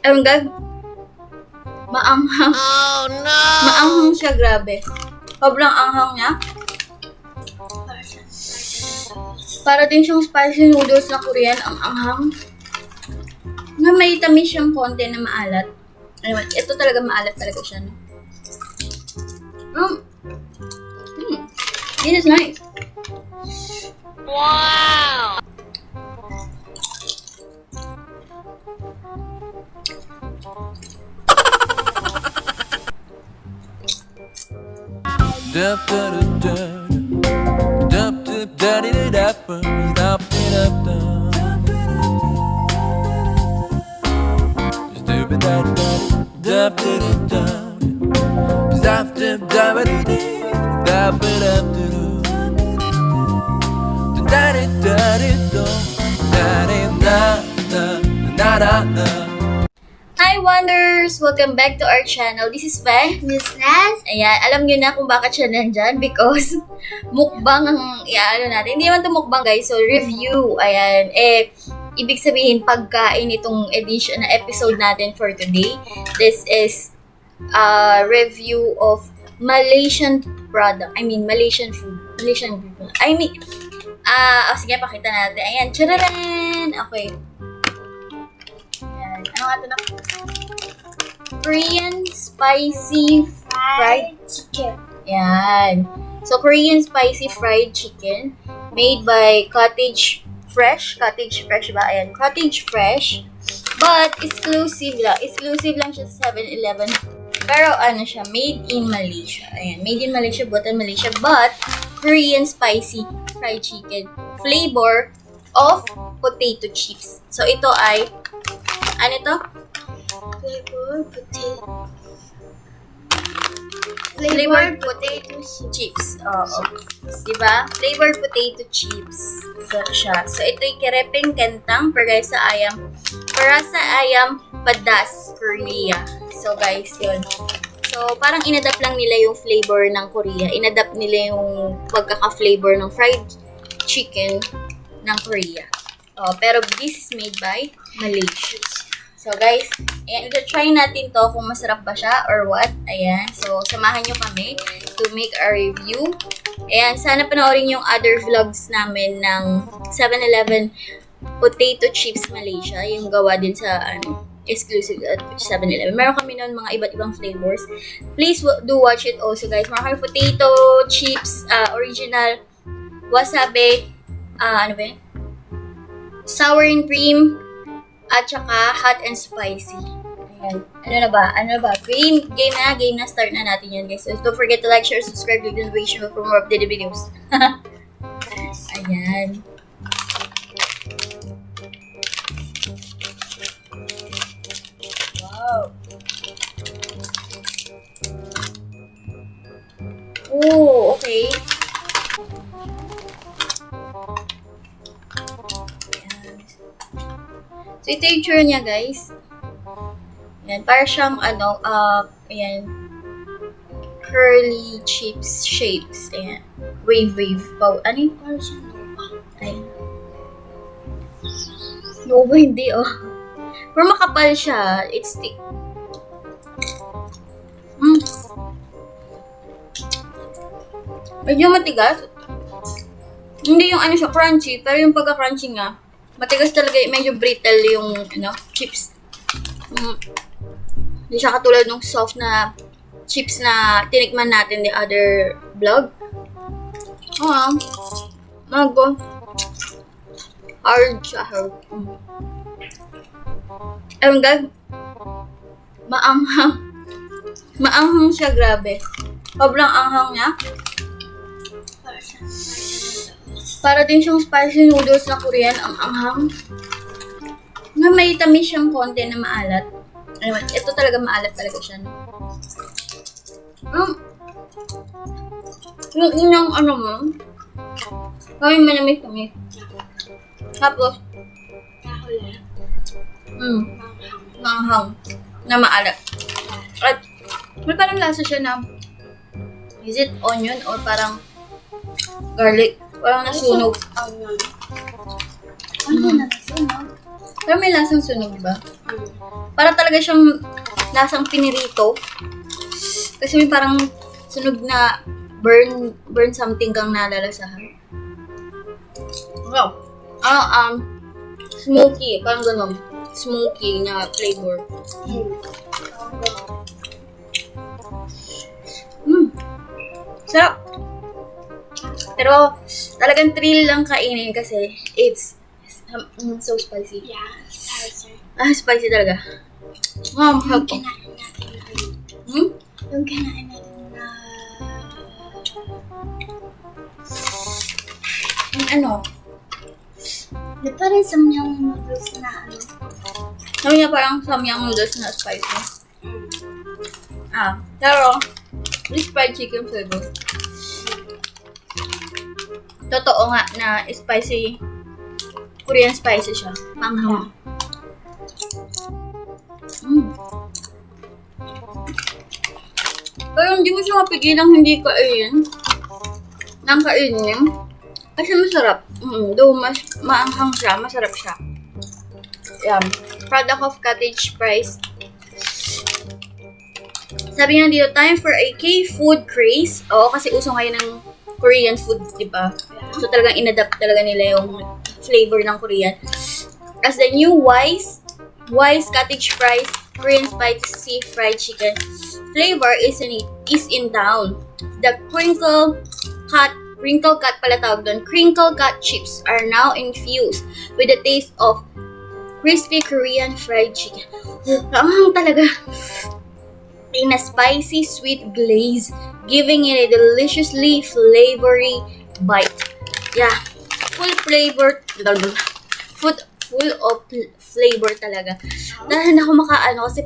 Ewan gag, maanghang. Oh no! Maanghang siya, grabe. Sobrang anghang niya. Para din siyang spicy noodles na Korean, ang anghang. Na may tamis siyang konti na maalat. Anyway, ito talaga maalat talaga siya, no? It is nice. Wow! Hi Wonders! Welcome back to our channel. This is Fe. Miss Naz? Ayan, alam nyo na kung bakit siya nandyan because mukbang ang iaano natin. Hindi naman ito mukbang guys, so review. Ayan, ibig sabihin pagkain itong edition na episode natin for today. This is a review of Malaysian product. I mean, Malaysian food. Sige, pakita natin. Ayan, chararan! Okay. Ayan, ano nga ito na? Korean spicy fried chicken. Ayan. So, Korean spicy fried chicken made by Cottage Fresh. Cottage Fresh ba? Ayan. Cottage Fresh. But, exclusive lang siya sa 7-Eleven. Pero, ano siya? Made in Malaysia. Ayan. Made in Malaysia, bought in Malaysia. But, Korean spicy fried chicken. Flavor of potato chips. So, ito ay, ano ito? Flavored potato chips. Oo. Diba? Flavored potato chips. So, siya. So, ito'y kerepeng kentang para sa ayam padas, Korea. So, guys, yun. So, parang inadapt lang nila yung flavor ng Korea. Inadapt nila yung pagkaka-flavor ng fried chicken ng Korea. Oh, pero this is made by Malaysia. So, guys, ayan, try natin to kung masarap ba siya or what. Ayan. So, samahan nyo kami to make a review. Ayan, sana panoorin yung other vlogs namin ng 7-Eleven Potato Chips Malaysia. Yung gawa din sa, exclusive at 7-Eleven. Meron kami nun mga iba't ibang flavors. Please do watch it also, guys. Meron kami potato chips, original, wasabi, ano ba yun? Sour and cream, at saka hot and spicy. Ayan. Ano na ba? Game na. Start na natin yan, guys. So, don't forget to like, share, subscribe, click the notification for more updated videos. Ayan. Wow. Oh, okay. So, ito yung tsura niya, guys. Ayan, para siyang, ayan, curly chips shapes. Ayan, wave. Ano yung para siyang nova? Ayan. Nova, hindi, oh. Pero makapal siya. It's thick. Medyo matigas. Hindi yung siya, crunchy. Pero yung pagka-crunchy nga, matigas talaga, medyo brittle yung, chips. Hindi siya katulad ng soft na chips na tinikman natin the other vlog. Hard siya, hard. Ewan gag, maanghang. Maanghang siya, grabe. Sobrang anghang niya. Para din siyang spicy noodles na Korean, ang anghang. Na may tamis siyang konti na maalat. Anyway, ito talaga maalat talaga siya. Yung unang kami manamis. Tapos, manghang na maalat. At may parang lasa siya na, is it onion or parang garlic? Parang nasunog. Ano na nasunog? Parang may lasang sunog, ba? Para talaga siyang lasang pinirito. Kasi may parang sunog na burn something kang nalalasahan. Wow. Smoky. Parang ganun. Smoky na flavor. Sarap. Pero talagang thrill lang kainin kasi it's so spicy. Yeah, spicy. Spicy talaga. Wow, Yung kinain natin na Yung kinain natin na... Di pa rin samyang noodles na Sabi niya parang samyang noodles na spicy. Pero this fried chicken flavor. Totoo nga na spicy. Korean spicy siya. Manghang. Pero hindi mo siya mapigilang hindi kainin. Nang kainin. Kasi masarap. Though mas maanghang siya, masarap siya. Yan. Product of Cottage price. Sabi nga dito, time for a K-food craze. Oo, kasi uso ngayon ng Korean food, di ba? So talagang inadapt talaga nila yung flavor ng Korean. As the new wise Cottage fries, Korean spicy fried chicken flavor is in town. The crinkle cut pala tawag doon. Crinkle cut chips are now infused with the taste of crispy Korean fried chicken. Ang talaga. In a spicy sweet glaze, giving it a deliciously flavory bite. Yeah, full of flavor talaga. Dahil na ako makaano kasi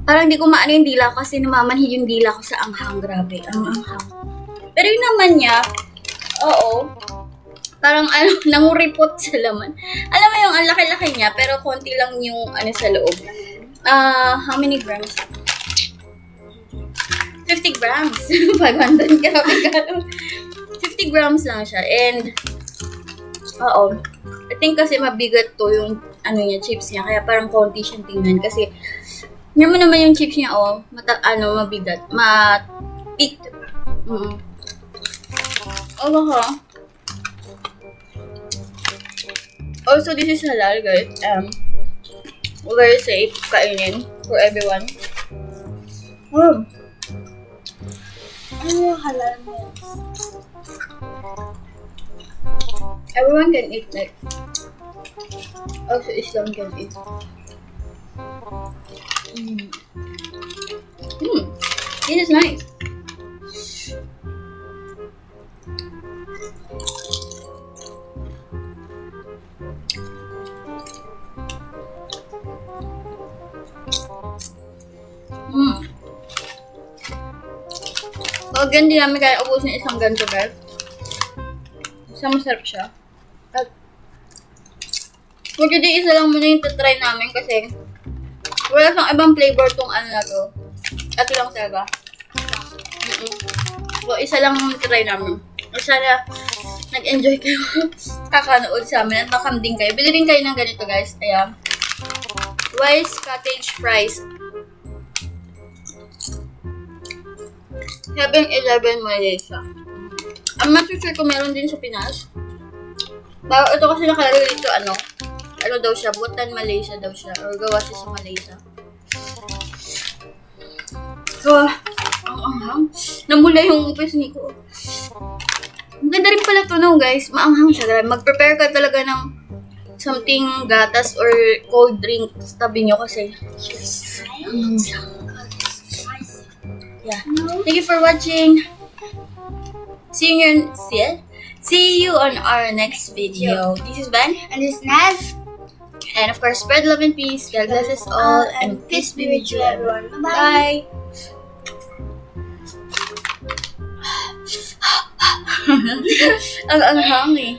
parang hindi ko maano yung dila ko kasi namamanhid yung dila ko sa anghang. Grabe, ang anghang. Pero yung naman niya, oo, parang nanguripot sa laman. Alam mo yung ang laki-laki niya, pero konti lang yung sa loob. How many grams? 50 grams. 500 grabe ka. 50 grams lang siya. And, I think kasi mabigat to yung niya, chips niya. Kaya parang konti siyang tingnan. Kasi, naman yung chips niya, mabigat. Matik. Baka. Also, this is halal, guys. Very safe kainin for everyone. Ano yung halal meals? Everyone can eat, like, also Islam can eat. This is nice. Again, di namin kaya ubusin isang ganito, guys. Isang masarap siya. At, hindi isa lang muna yung tatry namin kasi wala siyang ibang flavor tong na to. Ito lang talaga. So, isa lang yung try namin. Sana nag-enjoy kayo kakanood sa amin at makambing kayo. Bili rin kayo ng ganito, guys. Ayan. Wise Cottage fries. 7-Eleven Malaysia. I'm not sure kung meron din sa Pinas. Pero ito kasi nakalagay dito, ano daw siya, Butan Malaysia daw siya. Or gawa siya sa Malaysia. So, ang anghang. Namula yung upis ni ko. Ang ganda rin pala ito, no, guys. Maanghang siya. Mag-prepare ka talaga ng something gatas or cold drink sa tabi nyo kasi anghang siya. Yeah. Thank you for watching. See you on our next video. This is Ben. And this is Naz. And of course, spread love and peace. God bless us all. And peace be with you, everyone. Bye. Ang anghang eh.